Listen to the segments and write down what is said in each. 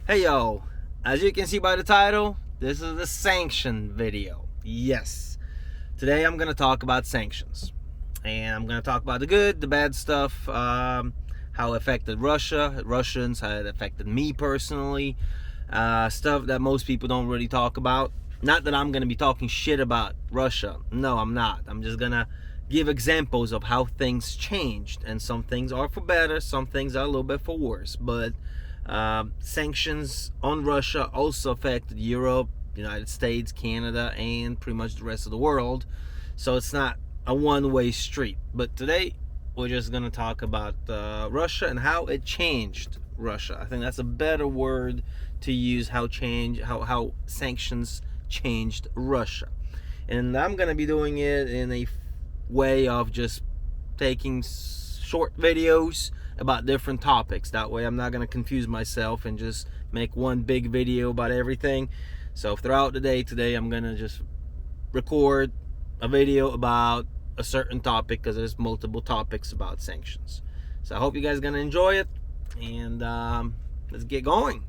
Hey yo, as you can see by the title, this is a sanction video. Yes, today I'm going to talk about sanctions. And I'm going to talk about the good, the bad stuff, how it affected Russia, Russians, how it affected me personally, stuff that most people don't really talk about. Not that I'm going to be talking shit about Russia. No, I'm not. I'm just going to give examples of how things changed. And some things are for better, some things are a little bit for worse. But sanctions on Russia also affected Europe, United States, Canada, and pretty much the rest of the world. So it's not a one-way street. But today we're just going to talk about Russia and how it changed Russia. I think that's a better word to use, how sanctions changed Russia. And I'm going to be doing it in a way of just taking short videos about different topics. That way I'm not going to confuse myself and just make one big video about everything. So throughout the day today, I'm going to just record a video about a certain topic, because there's multiple topics about sanctions. So I hope you guys are going to enjoy it, and let's get going.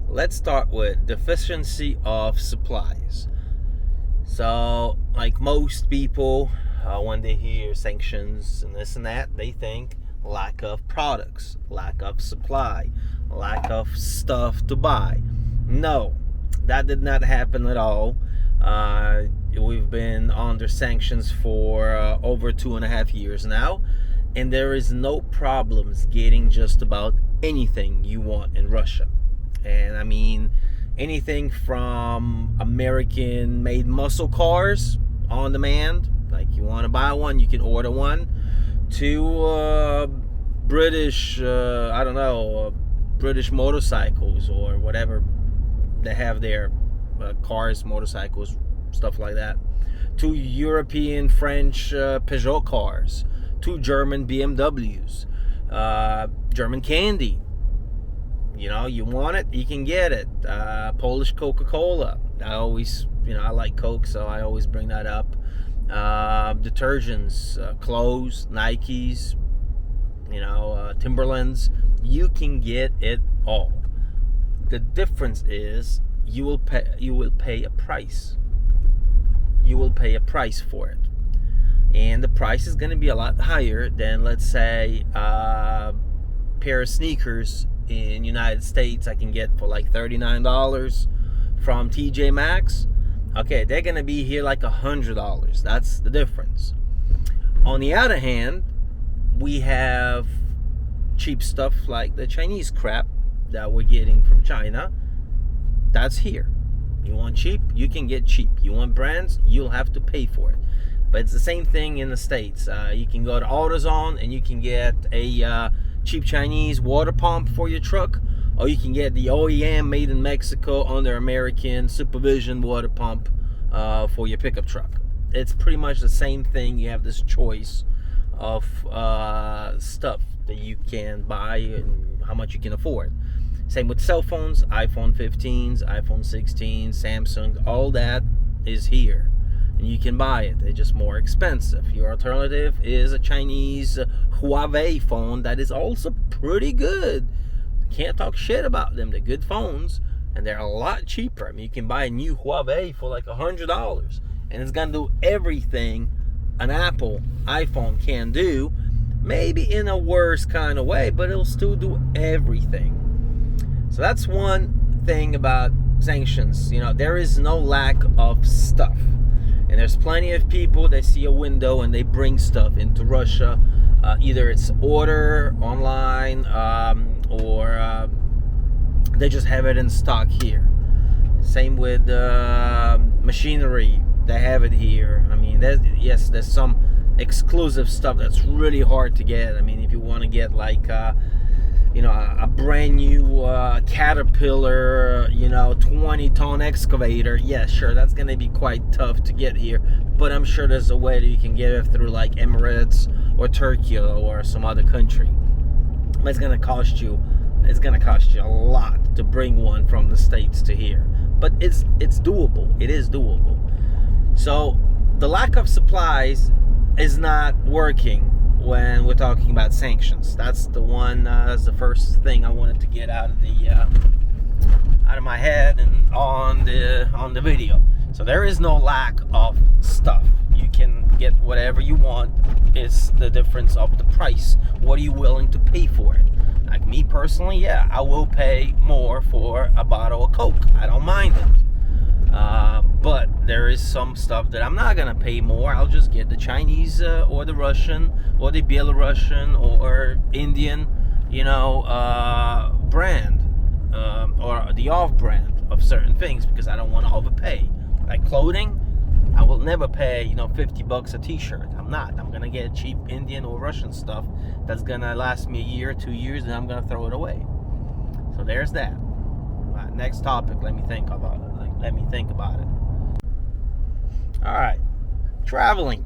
Let's start with deficiency of supplies. So like most people, when they hear sanctions and this and that, they think lack of products, lack of supply, lack of stuff to buy. No, that did not happen at all. We've been under sanctions for over 2.5 years now, and there is no problems getting just about anything you want in Russia. And I mean anything from American made muscle cars on demand, like you want to buy one, you can order one, to British, British motorcycles or whatever they have there, cars, motorcycles, stuff like that, to European, French Peugeot cars, to German BMWs, German candy. You know, you want it, you can get it. Polish Coca-Cola. I like Coke, so I always bring that up. Detergents, clothes, Nikes, Timberlands. You can get it all. The difference is you will pay a price. You will pay a price for it, and the price is going to be a lot higher than, let's say, a pair of sneakers in United States I can get for like $39 from TJ Maxx. Okay, they're gonna be here like $100. That's the difference. On the other hand, we have cheap stuff like the Chinese crap that we're getting from China. That's here. You want cheap, you can get cheap. You want brands, you'll have to pay for it. But it's the same thing in the States. You can go to AutoZone and you can get a cheap Chinese water pump for your truck, or you can get the OEM made in Mexico under American supervision water pump for your pickup truck. It's pretty much the same thing. You have this choice of stuff that you can buy and how much you can afford. Same with cell phones, iPhone 15s, iPhone 16s, Samsung, all that is here. And you can buy it. It's just more expensive. Your alternative is a Chinese Huawei phone that is also pretty good. Can't talk shit about them. They're good phones, and they're a lot cheaper. I mean, you can buy a new Huawei for like $100, and it's gonna do everything an Apple iPhone can do, maybe in a worse kind of way, but it'll still do everything. So that's one thing about sanctions. There is no lack of stuff. And there's plenty of people that see a window and they bring stuff into Russia. Either it's order online or they just have it in stock here. Same with machinery. They have it here. I mean, there's some exclusive stuff that's really hard to get. I mean, if you want to get like a brand new Caterpillar, 20-ton excavator, yeah, sure, that's going to be quite tough to get here. But I'm sure there's a way that you can get it through like Emirates or Turkey or some other country. But it's going to cost you a lot to bring one from the States to here. But it's doable. It is doable. So the lack of supplies is not working. when we're talking about sanctions. That's the one. That's the first thing I wanted to get out of my head and on the video. So there is no lack of stuff. You can get whatever you want. It's the difference of the price. What are you willing to pay for it? Like me personally, yeah, I will pay more for a bottle of Coke. I don't mind it. But there is some stuff that I'm not gonna pay more. I'll just get the Chinese or the Russian or the Belarusian or Indian, brand or the off-brand of certain things, because I don't want to overpay. Like clothing, I will never pay $50 a t-shirt. I'm gonna get cheap Indian or Russian stuff that's gonna last me a year, 2 years, and I'm gonna throw it away. So there's that. Next topic. Let me think about it. All right, traveling.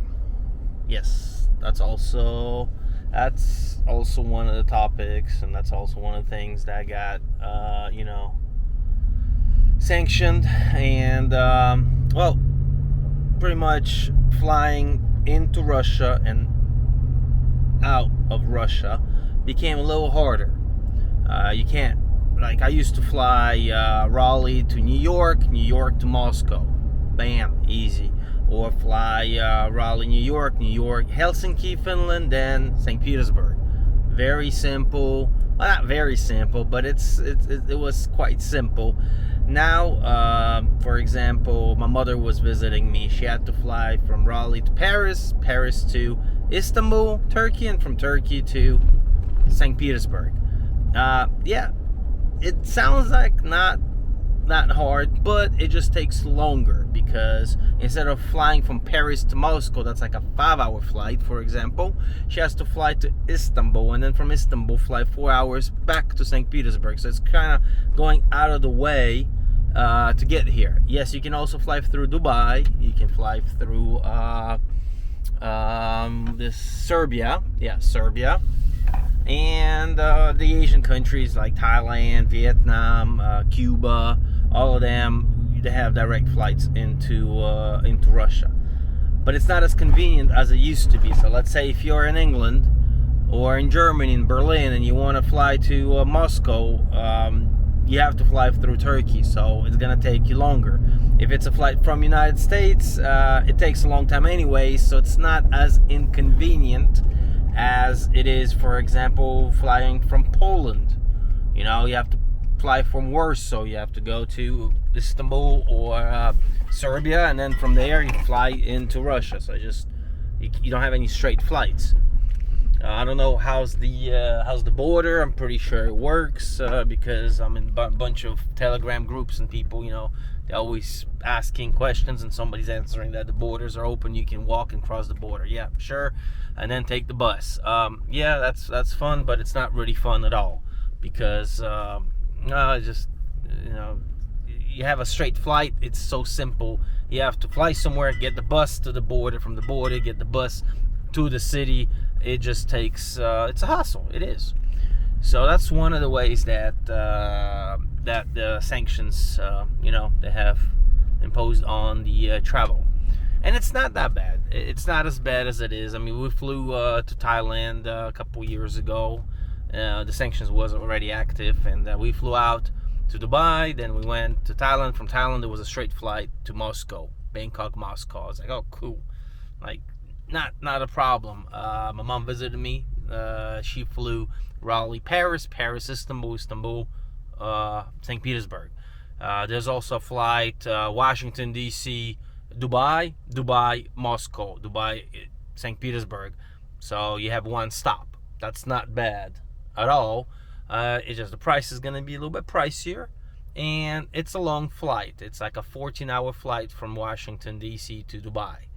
Yes, that's also one of the topics, and that's also one of the things that got sanctioned. And pretty much flying into Russia and out of Russia became a little harder. You can't, like, I used to fly Raleigh to New York to Moscow. Bam, easy. Or fly Raleigh, New York, Helsinki, Finland, then St. Petersburg. Very simple. Well, not very simple, but it was quite simple. Now, for example, my mother was visiting me. She had to fly from Raleigh to Paris to Istanbul, Turkey, and from Turkey to St. Petersburg. Yeah, it sounds like not hard, but it just takes longer, because instead of flying from Paris to Moscow, that's like a 5-hour flight, for example, she has to fly to Istanbul, and then from Istanbul fly 4 hours back to St. Petersburg. So it's kind of going out of the way to get here. Yes, you can also fly through Dubai. You can fly through Serbia. Yeah, Serbia. And the Asian countries like Thailand, Vietnam, Cuba, all of them, they have direct flights into Russia. But it's not as convenient as it used to be. So let's say if you're in England or in Germany, in Berlin, and you want to fly to Moscow, you have to fly through Turkey. So it's going to take you longer. If it's a flight from United States, it takes a long time anyway, so it's not as inconvenient as it is, for example, flying from Poland. You have to fly from Warsaw. You have to go to Istanbul or Serbia, and then from there you fly into Russia. So you don't have any straight flights. I don't know how's the border. I'm pretty sure it works because I'm in a bunch of Telegram groups, and people, they're always asking questions, and somebody's answering that the borders are open. You can walk and cross the border. Yeah, sure. And then take the bus. Yeah, that's fun, but it's not really fun at all, because you have a straight flight. It's so simple. You have to fly somewhere, get the bus to the border, from the border get the bus to the city. It just takes it's a hassle. It is. So that's one of the ways that the sanctions they have imposed on the travel. And it's not that bad. It's not as bad as it is. I mean, we flew to Thailand a couple years ago. The sanctions was already active, and we flew out to Dubai. Then we went to Thailand. From Thailand, there was a straight flight to Moscow, Bangkok, Moscow. I was like, oh, cool. Like, not a problem. My mom visited me. She flew Raleigh, Paris, Istanbul, St. Petersburg. There's also a flight Washington D.C., Dubai, Moscow, St. Petersburg. So you have one stop. That's not bad at all. It's just the price is going to be a little bit pricier, and it's a long flight. It's like a 14-hour flight from Washington D.C. to Dubai.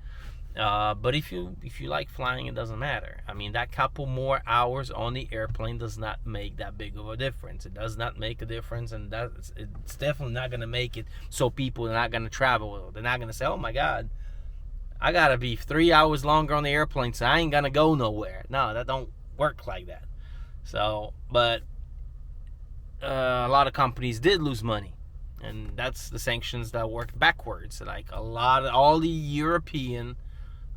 But if you like flying, it doesn't matter. I mean, that couple more hours on the airplane does not make that big of a difference. It does not make a difference, and it's definitely not going to make it so people are not going to travel. They're not going to say, oh my God, I got to be 3 hours longer on the airplane, so I ain't going to go nowhere. No, that don't work like that. So, but a lot of companies did lose money, and that's the sanctions that work backwards. Like all the European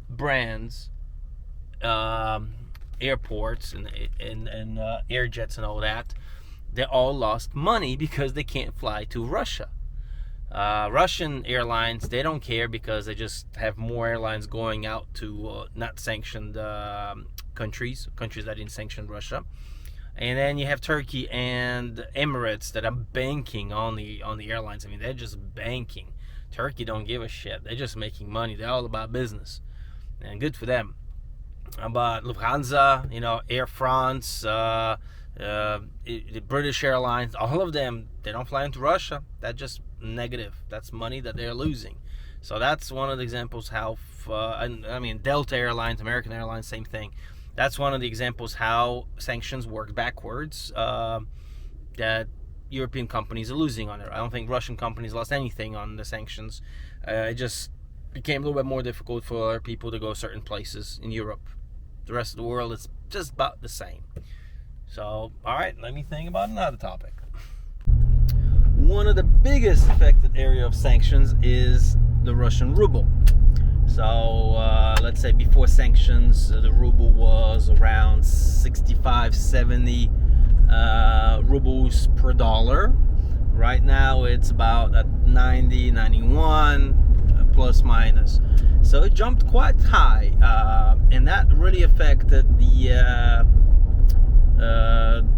brands airports and air jets and all that, they all lost money because they can't fly to Russia. Russian airlines, they don't care because they just have more airlines going out to not sanctioned countries that didn't sanction Russia. And then you have Turkey and Emirates that are banking on the airlines. I mean, they're just banking. Turkey don't give a shit. They're just making money. They're all about business, and good for them. But Lufthansa, Air France, the British Airlines, all of them, they don't fly into Russia. That's just negative. That's money that they're losing. So that's one of the examples how, Delta Airlines, American Airlines, same thing. That's one of the examples how sanctions work backwards, that European companies are losing on it. I don't think Russian companies lost anything on the sanctions. It just became a little bit more difficult for people to go certain places in Europe. The rest of the world is just about the same. So, all right, let me think about another topic. One of the biggest affected area of sanctions is the Russian ruble. So let's say before sanctions, the ruble was around 65, 70 rubles per dollar. Right now it's about at 90, 91 plus minus. So it jumped quite high, and that really affected the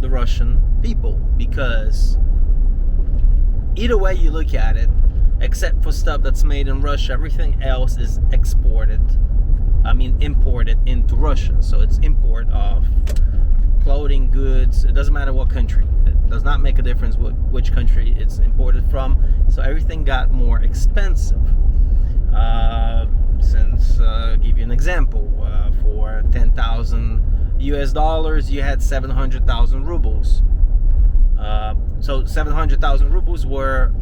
Russian people, because either way you look at it, except for stuff that's made in Russia, everything else is imported into Russia. So it's import of clothing, goods. It doesn't matter what country. It does not make a difference which country it's imported from. So everything got more expensive. Give you an example, for 10,000 US dollars, you had 700,000 rubles. So 700,000 rubles were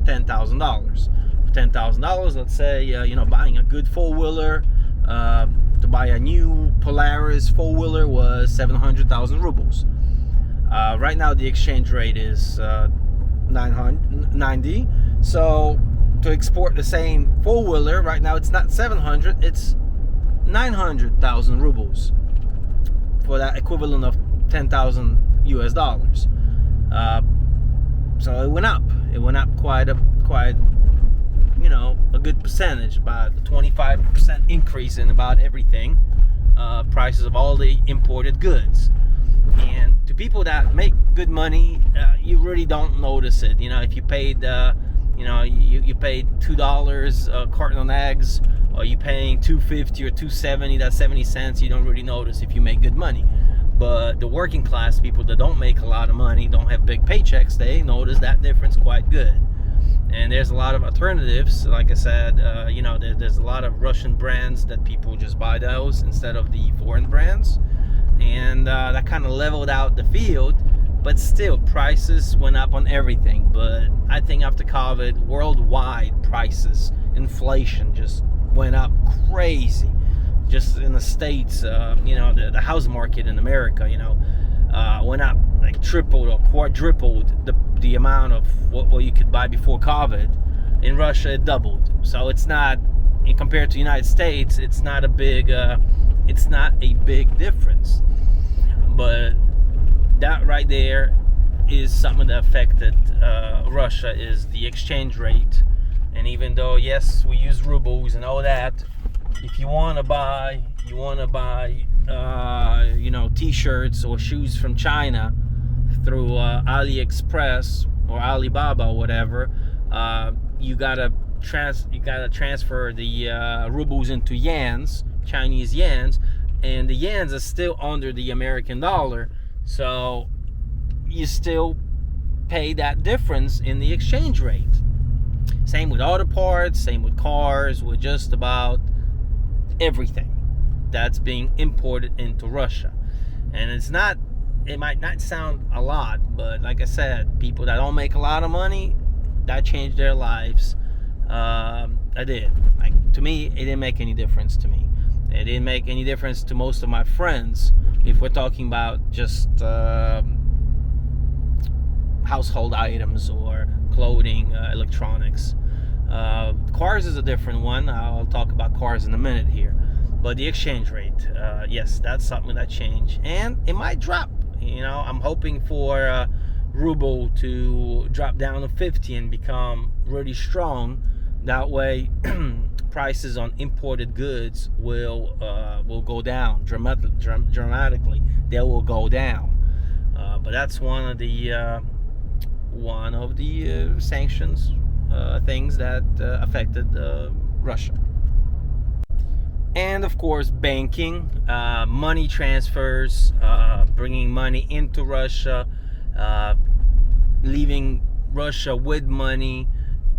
$10,000. For $10,000, let's say, buying a good four-wheeler, to buy a new Polaris four-wheeler was 700,000 rubles. Right now the exchange rate is 990. So to export the same four-wheeler, right now it's not 700, it's 900,000 rubles for that equivalent of 10,000 US dollars. So it went up. It went up quite a good percentage, about a 25% increase in about everything, prices of all the imported goods. And to people that make good money, you really don't notice it. If you paid, you paid $2 a carton of eggs, or you paying $2.50 or $2.70, that's 70 cents. You don't really notice if you make good money. But the working class people that don't make a lot of money, don't have big paychecks, they notice that difference quite good. And there's a lot of alternatives. Like I said, there's a lot of Russian brands that people just buy those instead of the foreign brands. And that kind of leveled out the field. But still, prices went up on everything. But I think after COVID, worldwide prices, inflation just went up crazy. Just in the States, the house market in America, went up like tripled or quadrupled the amount of what you could buy before COVID. In Russia, it doubled. So it's not, compared to the United States, it's not a big difference. But that right there is something that affected Russia, is the exchange rate. And even though, yes, we use rubles and all that, if you want to buy t-shirts or shoes from China through AliExpress or Alibaba or whatever, you gotta transfer the rubles into yens, Chinese yens, and the yens are still under the American dollar, so you still pay that difference in the exchange rate. Same with auto parts, same with cars, with just about everything that's being imported into Russia. And it might not sound a lot, but like I said, people that don't make a lot of money, that changed their lives. I did. To me, it didn't make any difference to me. It didn't make any difference to most of my friends, if we're talking about just household items or clothing, electronics. Cars is a different one. I'll talk about cars in a minute here. But the exchange rate, yes, that's something that changed, and it might drop. I'm hoping for Rubble to drop down to 50 and become really strong. That way, prices on imported goods will go down dramatically. They will go down. But that's one of the sanctions things that affected Russia. And of course, banking, money transfers, bringing money into Russia, leaving Russia with money.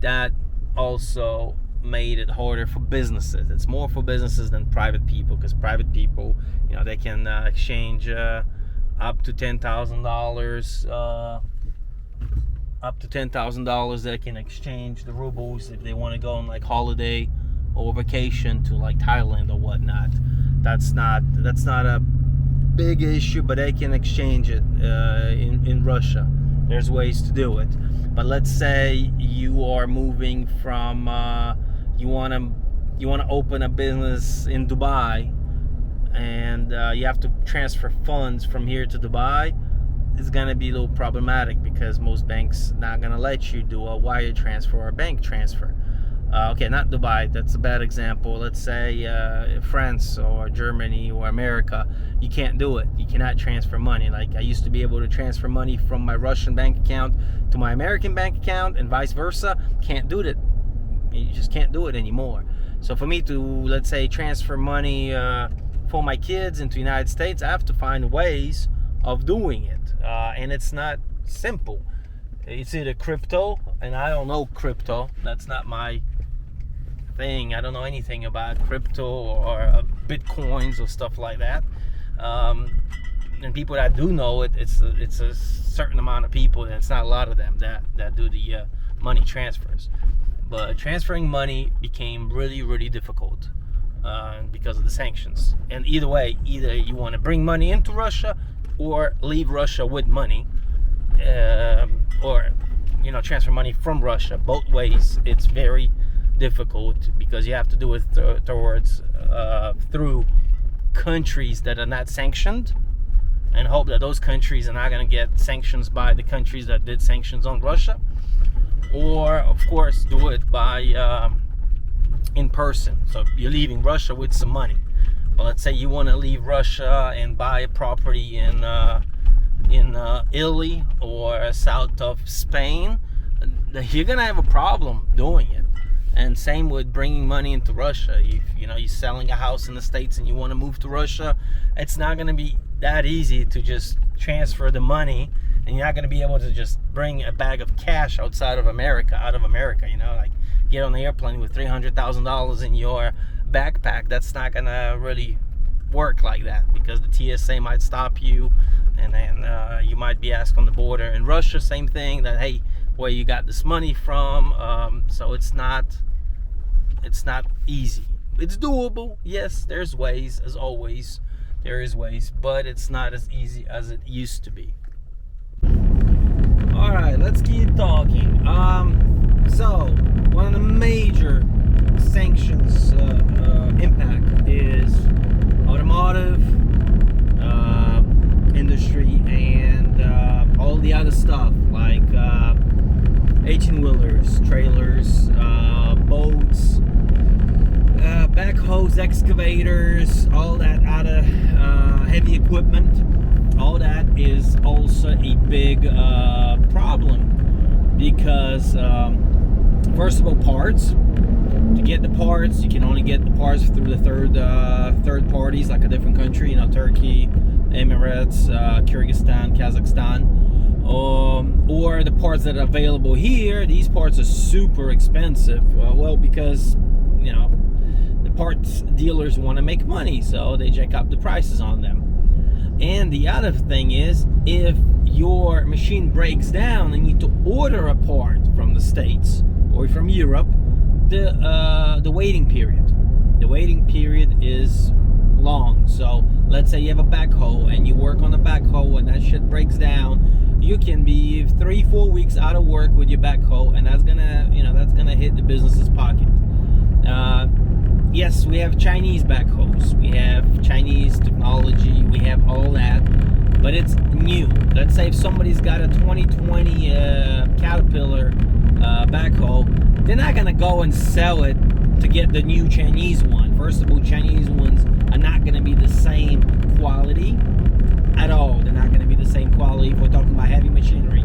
That also made it harder for businesses. It's more for businesses than private people, because private people, they can exchange up to $10,000. Up to $10,000, they can exchange the rubles if they want to go on like holiday or vacation to like Thailand or whatnot. That's not a big issue, but they can exchange it in Russia. There's ways to do it. But let's say you are moving from you want to open a business in Dubai, and you have to transfer funds from here to Dubai. It's going to be a little problematic, because most banks not going to let you do a wire transfer or a bank transfer. Okay, not Dubai, that's a bad example. Let's say France or Germany or America, you can't do it. You cannot transfer money. Like, I used to be able to transfer money from my Russian bank account to my American bank account and vice versa. Can't do that. You just can't do it anymore. So for me to, let's say, transfer money for my kids into the United States, I have to find ways of doing it. And it's not simple. It's either crypto, and I don't know crypto. That's not my thing. I don't know anything about crypto or bitcoins or stuff like that. And people that do know it, it's a certain amount of people, and it's not a lot of them that do the money transfers. But transferring money became really, really difficult because of the sanctions. And either way, either you want to bring money into Russia or leave Russia with money, or transfer money from Russia. Both ways, it's very difficult, because you have to do it through countries that are not sanctioned, and hope that those countries are not going to get sanctions by the countries that did sanctions on Russia. Or of course, do it by in person. So you're leaving Russia with some money. Well, let's say you want to leave Russia and buy a property in Italy or south of Spain. You're gonna have a problem doing it. And same with bringing money into Russia. You're selling a house in the States and you want to move to Russia. It's not gonna be that easy to just transfer the money, and you're not gonna be able to just bring a bag of cash out of America. Like get on the airplane with $300,000 in your backpack. That's not gonna really work like that, because the TSA might stop you, and then you might be asked on the border. In Russia, same thing, that hey, where you got this money from. So it's not easy. It's doable, yes. There's ways, as always. There is ways, but it's not as easy as it used to be. All right, let's keep talking. So one of the major sanctions impact is automotive industry, and all the other stuff like 18-wheelers, trailers, boats, backhoes, excavators, all that other heavy equipment. All that is also a big problem, because first of all, parts. To get the parts, you can only get the parts through the third parties, like a different country, Turkey, Emirates, Kyrgyzstan, Kazakhstan, or the parts that are available here. These parts are super expensive. Because the parts dealers want to make money, so they jack up the prices on them. And the other thing is, if your machine breaks down and you need to order a part from the States or from Europe, the waiting period is long. So let's say you have a backhoe and you work on the backhoe and that shit breaks down, you can be 3-4 weeks out of work with your backhoe, and that's gonna hit the business's pocket. yes, we have Chinese backhoes, we have Chinese technology, we have all that, but it's new. Let's say if somebody's got a 2020 Caterpillar backhoe, they're not gonna go and sell it to get the new Chinese one. First of all, Chinese ones are not gonna be the same quality at all. They're not gonna be the same quality if we're talking about heavy machinery.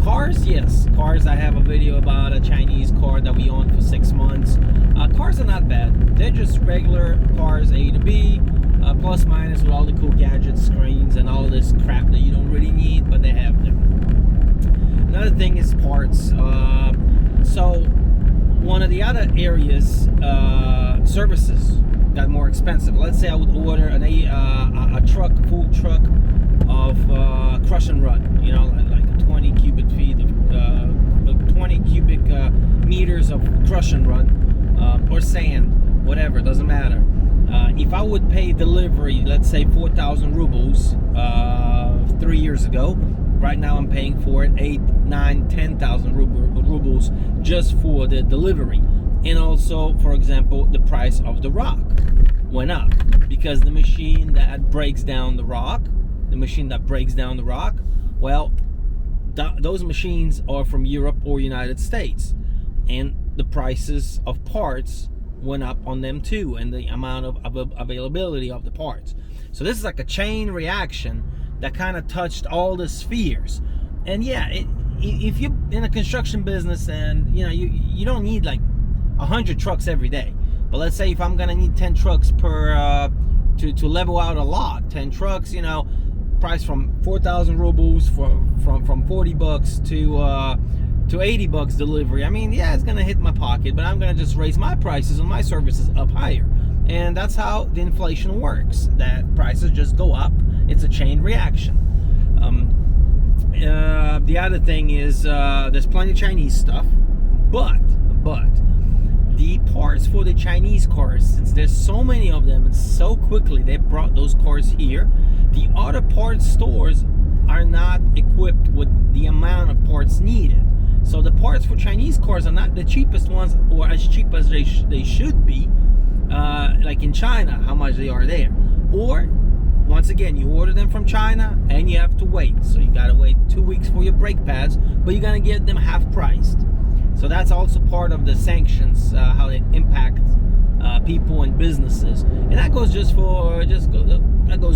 Cars, yes. Cars, I have a video about a Chinese car that we owned for 6 months. Cars are not bad. They're just regular cars, A to B, plus minus with all the cool gadgets, screens, and all this crap that you don't really need, but they have them. Another thing is parts. So one of the other areas, services got more expensive. Let's say I would order a truck, full truck of crush and run, you know, like 20 cubic feet of 20 cubic meters of crush and run, or sand, whatever, doesn't matter. If I would pay delivery, let's say 4,000 rubles 3 years ago, right now I'm paying for it 8, 9, 10,000 rubles just for the delivery. And also, for example, the price of the rock went up because the machine that breaks down the rock, well, those machines are from Europe or United States, and the prices of parts went up on them too, and the amount of availability of the parts. So this is like a chain reaction that kind of touched all the spheres. And yeah, if you're in a construction business and you don't need like 100 trucks every day, but let's say if I'm gonna need 10 trucks per to level out a lot, 10 trucks, price from 4,000 rubles from 40 bucks to 80 bucks delivery. I mean, yeah, it's gonna hit my pocket, but I'm gonna just raise my prices on my services up higher. And that's how the inflation works, that prices just go up. It's a chain reaction. The other thing is there's plenty of Chinese stuff, but the parts for the Chinese cars, since there's so many of them and so quickly they brought those cars here, the other parts stores are not equipped with the amount of parts needed. So the parts for Chinese cars are not the cheapest ones, or as cheap as they should be, like in China, how much they are there. Or, once again, you order them from China and you have to wait. So you gotta wait 2 weeks for your brake pads, but you're gonna get them half priced. So that's also part of the sanctions, how they impact people and businesses. And that goes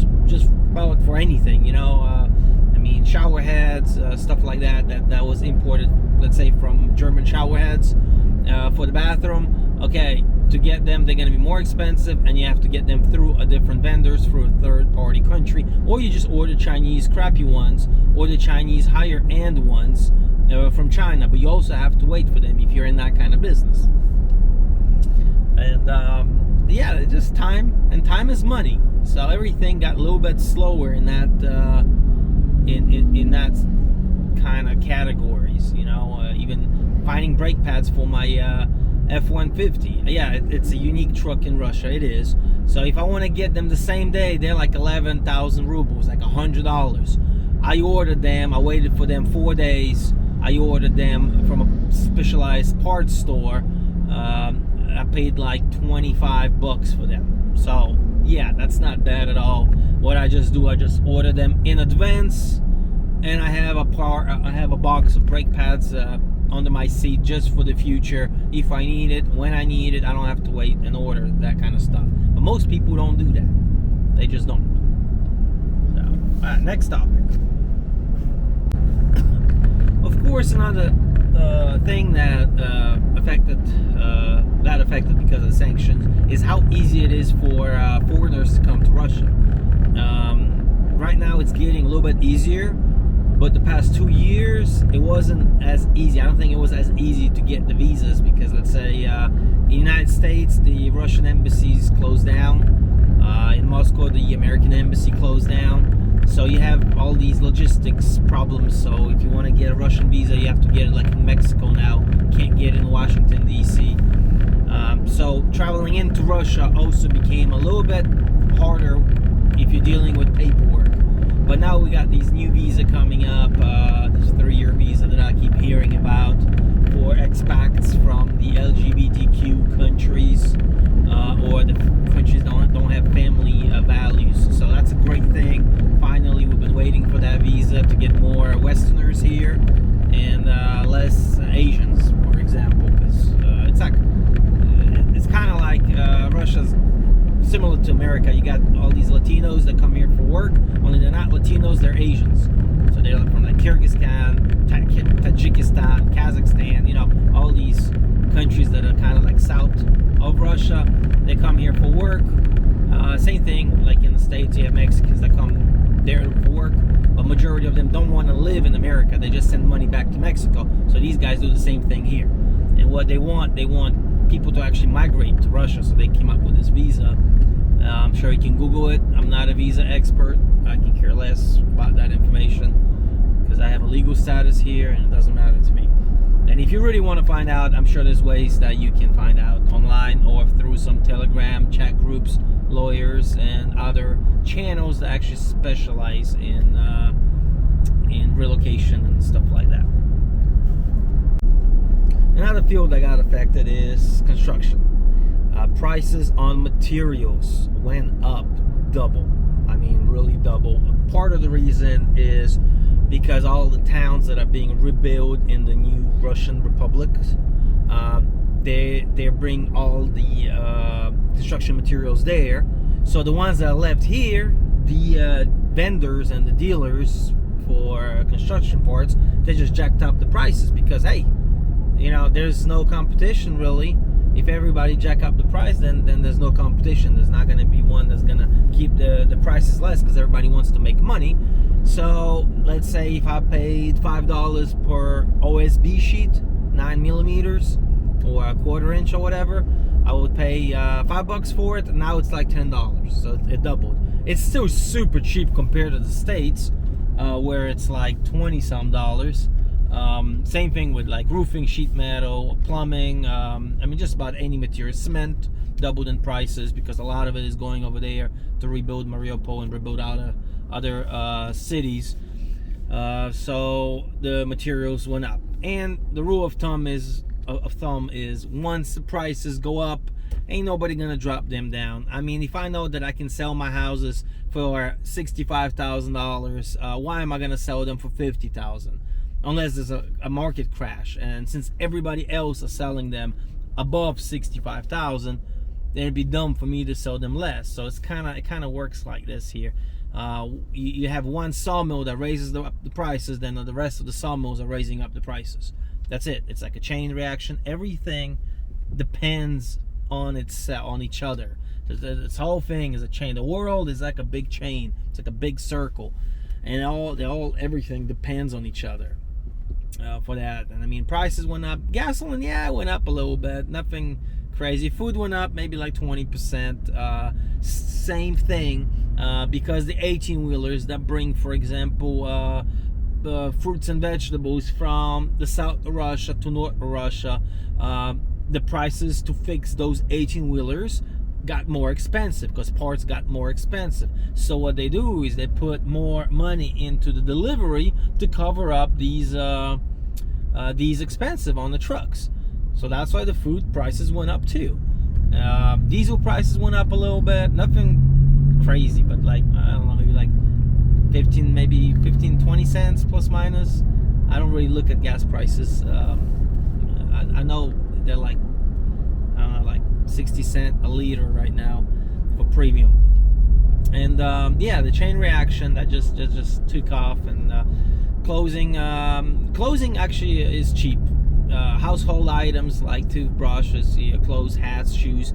about for anything, I mean, shower heads, stuff like that was imported, let's say, from German shower heads for the bathroom. Okay, to get them, they're going to be more expensive, and you have to get them through a different vendors, through a third-party country, or you just order Chinese crappy ones, or the Chinese higher-end ones from China, but you also have to wait for them if you're in that kind of business. And yeah, it's just time, and time is money. So everything got a little bit slower in that in that kind of categories. Even finding brake pads for my F-150. Yeah, it's a unique truck in Russia. It is. So if I want to get them the same day, they're like 11,000 rubles, like $100. I ordered them. I waited for them 4 days. I ordered them from a specialized parts store. I paid like 25 bucks for them. So yeah, that's not bad at all. What I just do, I just order them in advance, and I have a box of brake pads under my seat just for the future. If I need it, when I need it, I don't have to wait and order that kind of stuff. But most people don't do that. They just don't. So, next topic. Of course, another thing that affected because of the sanctions is how easy it is for foreigners to come to Russia. Right now, it's getting a little bit easier. But the past 2 years, it wasn't as easy. I don't think it was as easy to get the visas because, let's say, in the United States, the Russian embassies closed down. In Moscow, the American embassy closed down. So you have all these logistics problems. So if you want to get a Russian visa, you have to get it like in Mexico now. You can't get it in Washington, D.C. So traveling into Russia also became a little bit harder if you're dealing with paperwork. But now we got these new visa coming up, this 3-year visa that I keep hearing about for expats from the LGBTQ countries, or Asians, for example, because it's kind of like Russia's similar to America. You got all these Latinos that come here for work, only they're not Latinos, they're Asians. So they're from like Kyrgyzstan, Tajikistan, Kazakhstan, you know, all these countries that are kind of like south of Russia. They come here for work. Same thing like in the States, you have Mexicans that come there for work, but majority of them don't want to live in America. They just send money back to Mexico. So these guys do the same thing here. And what they want people to actually migrate to Russia. So they came up with this visa. I'm sure you can Google it. I'm not a visa expert. I can care less about that information because I have a legal status here and it doesn't matter to me. And if you really want to find out, I'm sure there's ways that you can find out online or through some Telegram chat groups, lawyers, and other channels that actually specialize in relocation and stuff like that. Another field that got affected is construction. Prices on materials went up double. I mean, really double. Part of the reason is because all the towns that are being rebuilt in the new Russian republics, they bring all the construction materials there. So the ones that are left here, the vendors and the dealers for construction parts, they just jacked up the prices because, hey, you know, there's no competition really. If everybody jack up the price, then there's no competition. There's not going to be one that's going to keep the prices less because everybody wants to make money. So let's say if I paid $5 per OSB sheet, 9mm or a 1/4 inch or whatever, I would pay $5 for it. And now it's like $10, so it doubled. It's still super cheap compared to the States, where it's like 20 some dollars. Same thing with like roofing, sheet metal, plumbing, I mean just about any material. Cement doubled in prices because a lot of it is going over there to rebuild Mariupol and rebuild other cities. So the materials went up. And the rule of thumb is once the prices go up, ain't nobody gonna drop them down. I mean, if I know that I can sell my houses for $65,000, why am I gonna sell them for $50,000? Unless there's a market crash, and since everybody else is selling them above $65,000, then it'd be dumb for me to sell them less. So it kind of works like this here. You have one sawmill that raises the prices, then the rest of the sawmills are raising up the prices. That's it. It's like a chain reaction. Everything depends on each other. This whole thing is a chain. The world is like a big chain. It's like a big circle, and everything depends on each other. For that. And I mean, prices went up. Gasoline, yeah, it went up a little bit. Nothing crazy. Food went up maybe like 20%. Same thing, because the 18-wheelers that bring, for example, fruits and vegetables from the south of Russia to north of Russia, the prices to fix those 18-wheelers got more expensive because parts got more expensive. So what they do is they put more money into the delivery to cover up these expensive on the trucks. So that's why the food prices went up too. Diesel prices went up a little bit. Nothing crazy, but like, I don't know, maybe like 20 cents plus minus. I don't really look at gas prices. I know they're like, I don't know, like 60 cents a liter right now for premium. And yeah, the chain reaction that just took off. And clothing actually is cheap. Household items like toothbrushes, clothes, hats, shoes,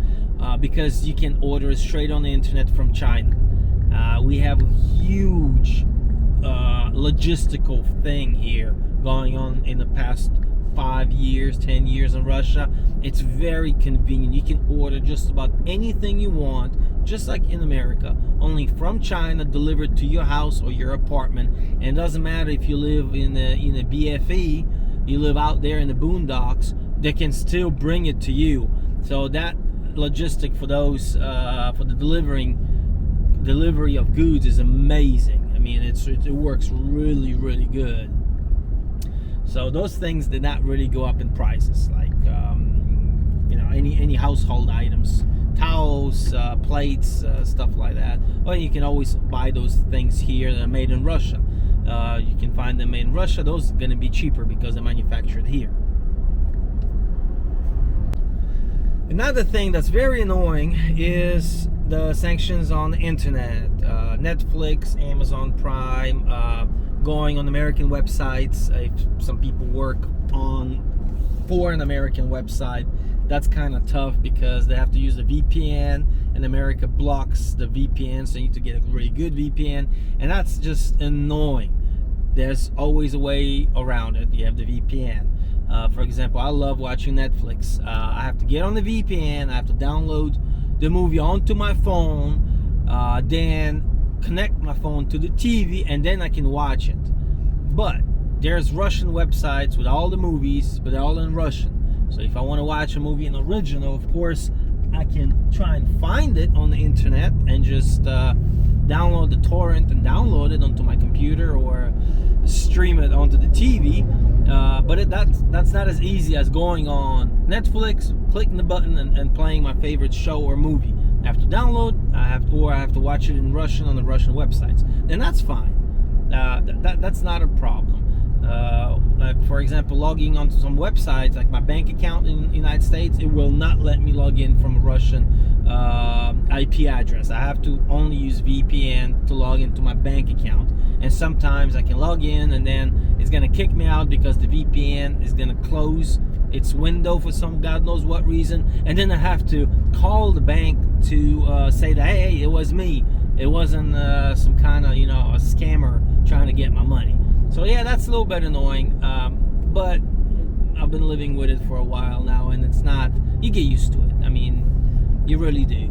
because you can order it straight on the internet from China. We have a huge logistical thing here going on in the past 5 years, 10 years in Russia. It's very convenient. You can order just about anything you want, just like in America, only from China, delivered to your house or your apartment. And it doesn't matter if you live in a BFE, you live out there in the boondocks, they can still bring it to you. So that logistic for those for the delivery of goods is amazing. I mean, it works really, really good. So those things did not really go up in prices, like any household items, towels, plates, stuff like that. Or you can always buy those things here that are made in Russia. You can find them made in Russia. Those are going to be cheaper because they're manufactured here. Another thing that's very annoying is the sanctions on the internet. Netflix, Amazon Prime, going on American websites. If some people work for an American website, that's kind of tough because they have to use the VPN, and America blocks the VPN, so you need to get a really good VPN, and that's just annoying. There's always a way around it. You have the VPN. For example, I love watching Netflix. I have to get on the VPN, I have to download the movie onto my phone, then connect my phone to the TV, and then I can watch it. But there's Russian websites with all the movies, but they're all in Russian. So if I want to watch a movie in original, of course, I can try and find it on the internet and just download the torrent and download it onto my computer or stream it onto the TV. But that's not as easy as going on Netflix, clicking the button, and playing my favorite show or movie. I have to download, I have to watch it in Russian on the Russian websites. Then that's fine. That's not a problem. Like for example, logging onto some websites, like my bank account in the United States, it will not let me log in from a Russian IP address. I have to only use VPN to log into my bank account. And sometimes I can log in and then it's gonna kick me out because the VPN is gonna close its window for some God knows what reason, and then I have to call the bank to say that hey, it was me. It wasn't some kind of a scammer trying to get my money. So yeah, that's a little bit annoying, but I've been living with it for a while now, and it's not. You get used to it. I mean, you really do.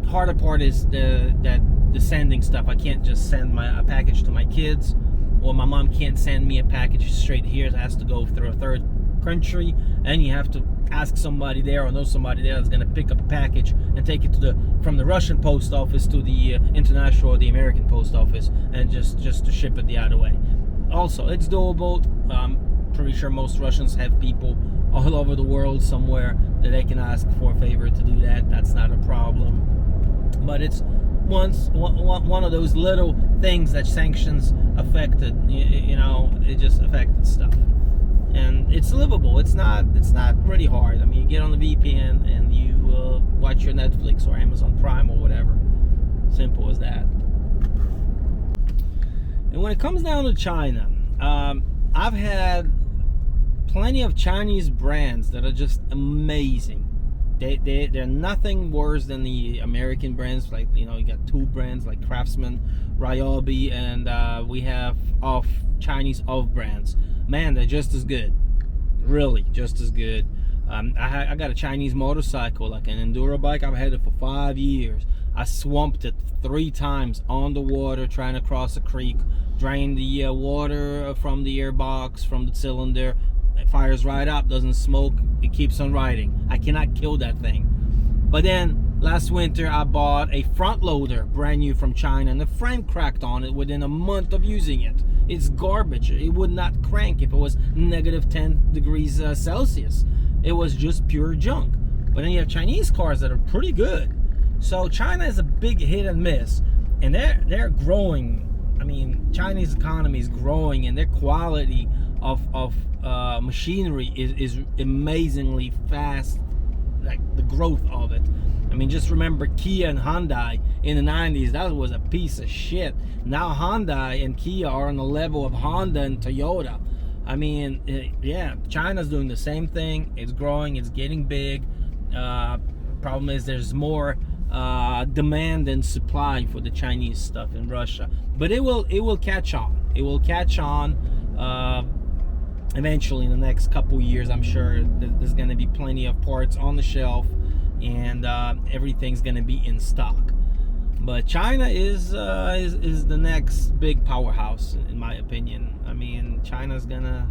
Harder part is the sending stuff. I can't just send a package to my kids, or my mom can't send me a package straight here. It has to go through a third country, and you have to ask somebody there or know somebody there that's going to pick up a package and take it from the Russian post office to the international or the American post office, and just to ship it the other way. Also, it's doable. I'm pretty sure most Russians have people all over the world somewhere that they can ask for a favor to do that. That's not a problem. But it's one of those little things that sanctions affected. It just affected stuff. And it's livable. It's not really hard. I mean, you get on the VPN and you watch your Netflix or Amazon Prime or whatever. Simple as that. And when it comes down to China, I've had plenty of Chinese brands that are just amazing. They're nothing worse than the American brands. Like you got two brands like Craftsman, Ryobi, and we have Chinese brands. Man, they're just as good. Really, just as good. I got a Chinese motorcycle, like an enduro bike. I've had it for 5 years. I swamped it 3 times on the water trying to cross a creek. Drained the water from the airbox, from the cylinder. It fires right up, doesn't smoke. It keeps on riding. I cannot kill that thing. But then last winter I bought a front loader, brand new from China, and the frame cracked on it within a month of using it. It's garbage. It would not crank if it was negative 10 degrees Celsius. It was just pure junk. But then you have Chinese cars that are pretty good. So China is a big hit and miss, and they're growing. I mean, Chinese economy is growing, and their quality of machinery is amazingly fast. Like the growth of it. I mean, just remember Kia and Hyundai in the 90s. That was a piece of shit. Now Hyundai and Kia are on the level of Honda and Toyota. I mean, yeah, China's doing the same thing. It's growing. It's getting big. Problem is there's more demand than supply for the Chinese stuff in Russia. But it will catch on. It will catch on. Eventually, in the next couple years, I'm sure there's going to be plenty of parts on the shelf, and everything's going to be in stock. But China is the next big powerhouse, in my opinion. I mean, China's gonna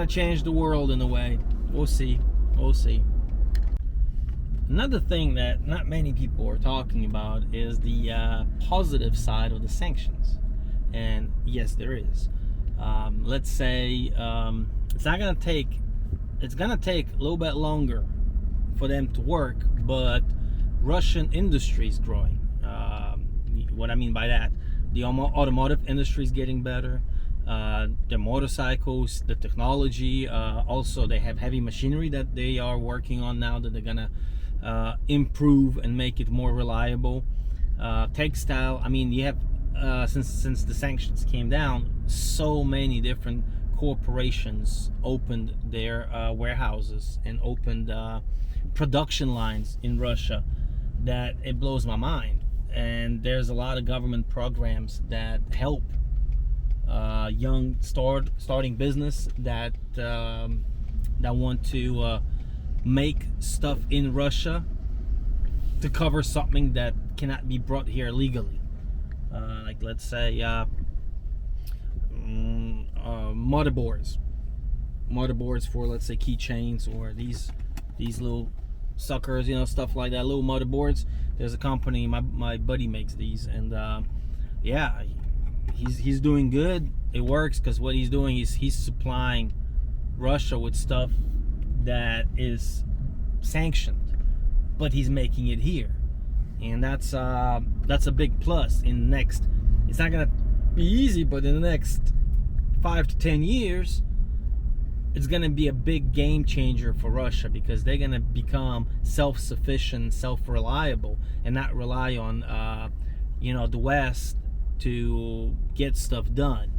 change the world in a way. We'll see. Another thing that not many people are talking about is the positive side of the sanctions, and yes, there is. Let's say it's gonna take a little bit longer for them to work, but Russian industry is growing. What I mean by that, the automotive industry is getting better. their motorcycles, the technology. Also, they have heavy machinery that they are working on now that they're gonna improve and make it more reliable. Textile. I mean, you have since the sanctions came down, so many different corporations opened their warehouses and opened production lines in Russia that it blows my mind. And there's a lot of government programs that help young starting business that want to make stuff in Russia to cover something that cannot be brought here legally. Like, let's say motherboards for, let's say, keychains, or these little suckers, you know, stuff like that, little motherboards. There's a company, my buddy makes these, and yeah, he's doing good. It works because what he's doing is he's supplying Russia with stuff that is sanctioned, but he's making it here, and that's a big plus. In the next, it's not gonna be easy, but in the next 5 to 10 years, it's gonna be a big game changer for Russia, because they're gonna become self-sufficient, self-reliable, and not rely on the West to get stuff done.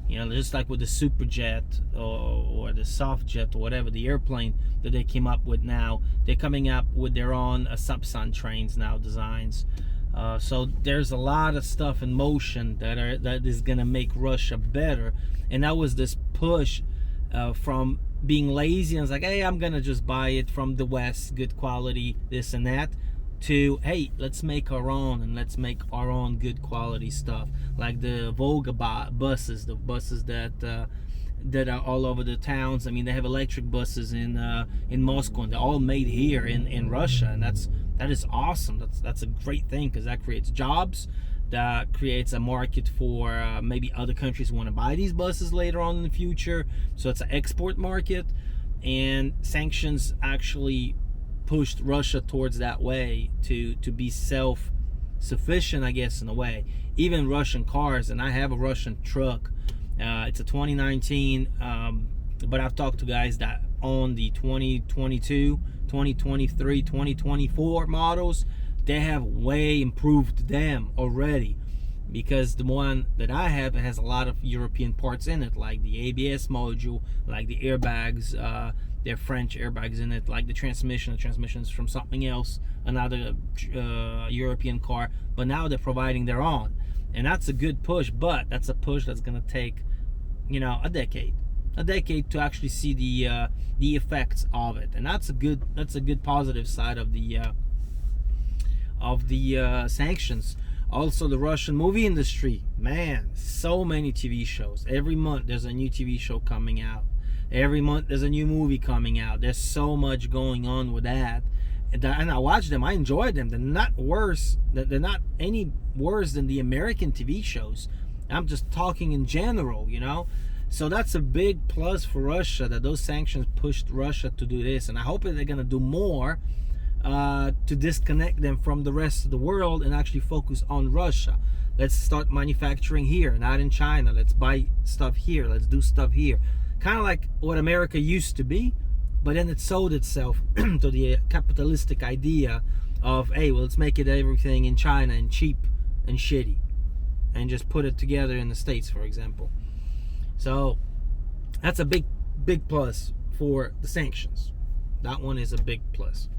You know, just like with the Superjet or the Softjet or whatever, the airplane that they came up with now, they're coming up with their own subson trains now, designs. So there's a lot of stuff in motion that is gonna make Russia better. And that was this push from being lazy and it's like, hey, I'm gonna just buy it from the West, good quality, this and that, to, hey, let's make our own, and let's make our own good quality stuff, like the Volga buses, the buses that are all over the towns. I mean, they have electric buses in Moscow, and they're all made here in Russia, and that is awesome. That's a great thing, because that creates jobs, that creates a market for maybe other countries who want to buy these buses later on in the future. So it's an export market, and sanctions actually pushed Russia towards that way to be self-sufficient, I guess, in a way. Even Russian cars, and I have a Russian truck. It's a 2019, but I've talked to guys that own the 2022, 2023, 2024 models. They have way improved them already, because the one that I have, it has a lot of European parts in it, like the ABS module, like the airbags. They're French airbags in it, like the transmission's from something else, another European car, but now they're providing their own, and that's a good push. But that's a push that's gonna take, a decade to actually see the effects of it, and that's a good positive side of the sanctions. Also, the Russian movie industry, man, so many TV shows. Every month there's a new TV show coming out. Every month there's a new movie coming out. There's so much going on with that, and I watch them. I enjoy them. They're not worse. They're not any worse than the American TV shows. I'm just talking in general, So that's a big plus for Russia, that those sanctions pushed Russia to do this, and I hope that they're gonna do more to disconnect them from the rest of the world and actually focus on Russia. Let's start manufacturing here, not in China. Let's buy stuff here. Let's do stuff here. Kind of like what America used to be, but then it sold itself to the capitalistic idea of, hey, well, let's make it everything in China and cheap and shitty, and just put it together in the States, for example. So that's a big plus for the sanctions. That one is a big plus.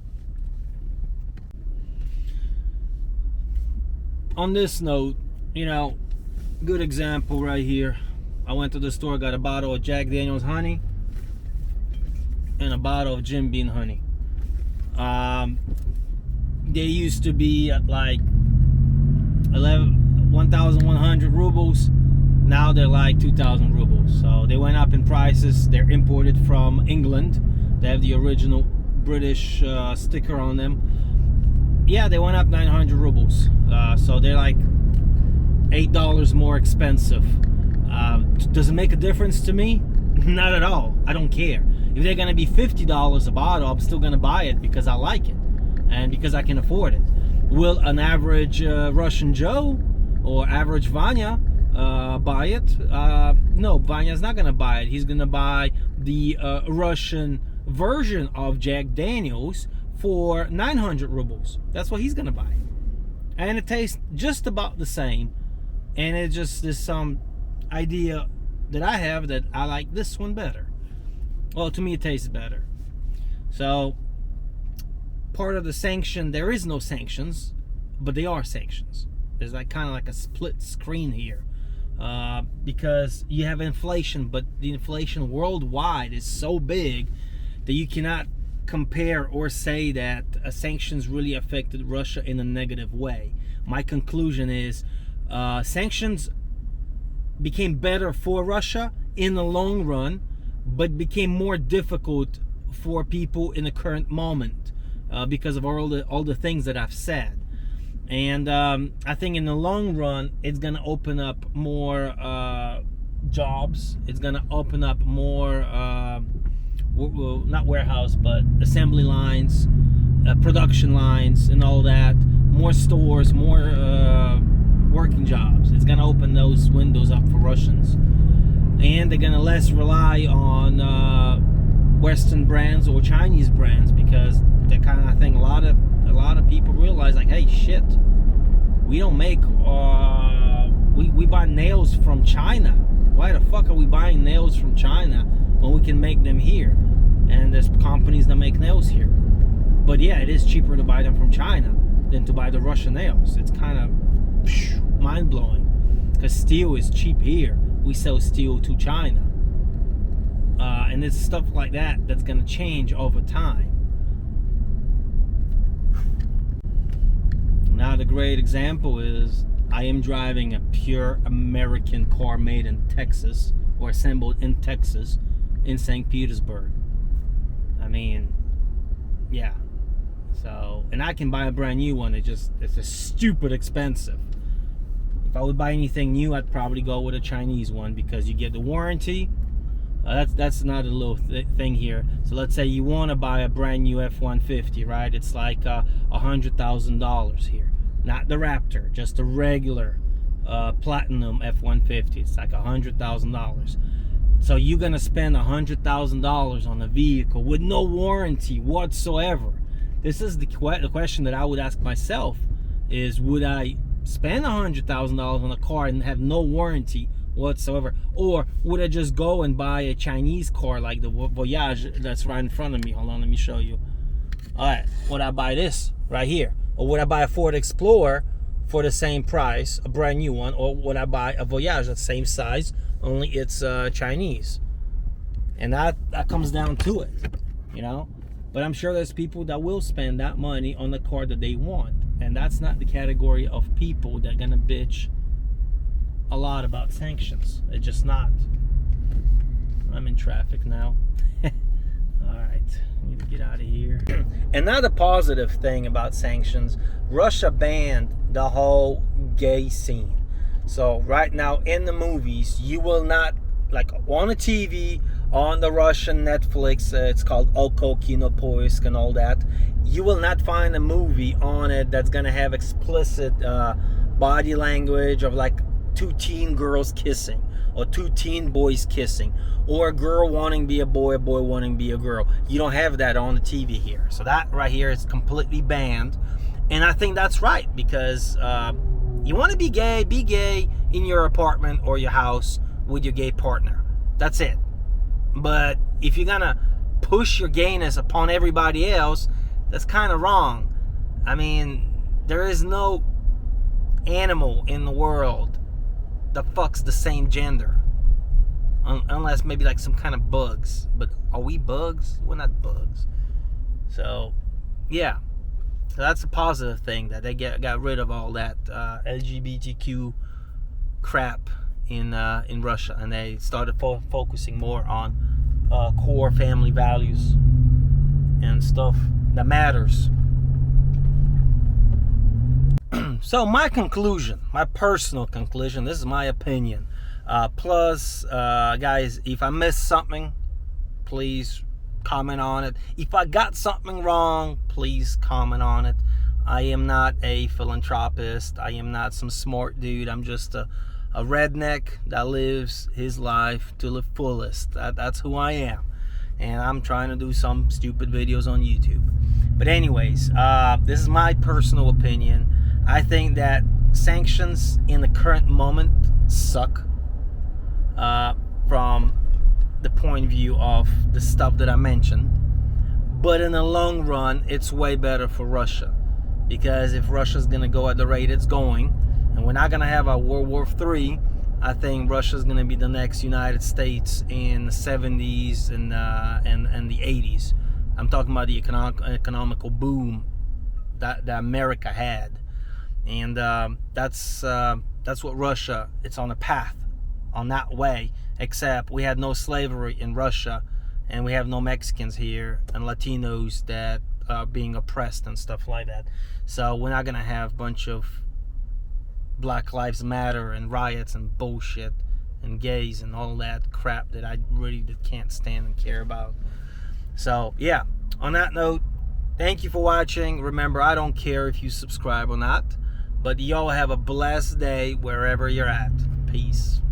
On this note, good example right here. I went to the store, got a bottle of Jack Daniel's honey and a bottle of Jim Beam honey. They used to be at like 1,100 rubles. Now they're like 2,000 rubles. So they went up in prices. They're imported from England. They have the original British sticker on them. Yeah, they went up 900 rubles. So they're like $8 more expensive. Does it make a difference to me? Not at all. I don't care. If they're gonna be $50 a bottle, I'm still gonna buy it because I like it and because I can afford it. Will an average Russian Joe or average Vanya buy it. No, Vanya's not gonna buy it. He's gonna buy the Russian version of Jack Daniels for 900 rubles. That's what he's gonna buy, and it tastes just about the same. And it just is some idea that I have that I like this one better. Well, to me it tastes better. So part of the sanction, there is no sanctions, but they are sanctions. There's like kind of like a split screen here, because you have inflation, but the inflation worldwide is so big that you cannot compare or say that sanctions really affected Russia in a negative way. My conclusion is sanctions became better for Russia in the long run, but became more difficult for people in the current moment because of all the things that I've said. And I think in the long run, it's going to open up more jobs. It's going to open up more, not warehouse, but assembly lines, production lines, and all that. More stores, more working jobs. It's going to open those windows up for Russians. And they're going to less rely on Western brands or Chinese brands, because they kind of, I think a lot of people realize, like, hey, shit, we don't make we buy nails from China. Why the fuck are we buying nails from China when we can make them here? And there's companies that make nails here. But yeah, it is cheaper to buy them from China than to buy the Russian nails. It's kind of mind-blowing, because steel is cheap here. We sell steel to China, and it's stuff like that that's going to change over time. Now the great example is I am driving a pure American car made in Texas, or assembled in Texas, in St. Petersburg. I mean, yeah. So, and I can buy a brand new one. It's just stupid expensive. If I would buy anything new, I'd probably go with a Chinese one, because you get the warranty. That's not a little thing here. So let's say you want to buy a brand new F-150, right? It's like $100,000 here. Not the Raptor, just a regular platinum F-150. It's like $100,000. So you're gonna spend $100,000 on a vehicle with no warranty whatsoever. This is the question that I would ask myself: is would I spend $100,000 on a car and have no warranty whatsoever, or would I just go and buy a Chinese car like the Voyage that's right in front of me? Hold on, let me show you. All right, would I buy this right here, or would I buy a Ford Explorer for the same price, a brand new one, or would I buy a Voyage that's same size, only it's Chinese? And that comes down to it, you know. But I'm sure there's people that will spend that money on the car that they want, and that's not the category of people that are gonna bitch a lot about sanctions. It's just not. I'm in traffic now. All right, I need to get out of here. Another positive thing about sanctions: Russia banned the whole gay scene. So right now in the movies, you will not, like on the TV, on the Russian Netflix, it's called Oko Kinopoisk and all that, you will not find a movie on it that's gonna have explicit body language of like two teen girls kissing, or two teen boys kissing, or a girl wanting to be a boy wanting to be a girl. You don't have that on the TV here. So that right here is completely banned. And I think that's right, because you want to be gay in your apartment or your house with your gay partner. That's it. But if you're gonna push your gayness upon everybody else, that's kind of wrong. I mean, there is no animal in the world that fucks the same gender, unless maybe like some kind of bugs. But are we bugs? We're not bugs. So yeah, so that's a positive thing, that they got rid of all that LGBTQ crap in Russia, and they started focusing more on core family values and stuff that matters. So my conclusion, my personal conclusion, this is my opinion. Plus, guys, if I missed something, please comment on it. If I got something wrong, please comment on it. I am not a philanthropist. I am not some smart dude. I'm just a a redneck that lives his life to the fullest. That's who I am. And I'm trying to do some stupid videos on YouTube. But anyways, this is my personal opinion. I think that sanctions in the current moment suck from the point of view of the stuff that I mentioned. But in the long run, it's way better for Russia. Because if Russia's going to go at the rate it's going, and we're not going to have a World War III, I think Russia's going to be the next United States in the 70s and the 80s. I'm talking about the economical boom that America had. And that's what Russia, it's on a path on that way, except we had no slavery in Russia, and we have no Mexicans here and Latinos that are being oppressed and stuff like that. So we're not gonna have a bunch of Black Lives Matter and riots and bullshit and gays and all that crap that I really can't stand and care about. So yeah, on that note, thank you for watching. Remember, I don't care if you subscribe or not, but y'all have a blessed day wherever you're at. Peace.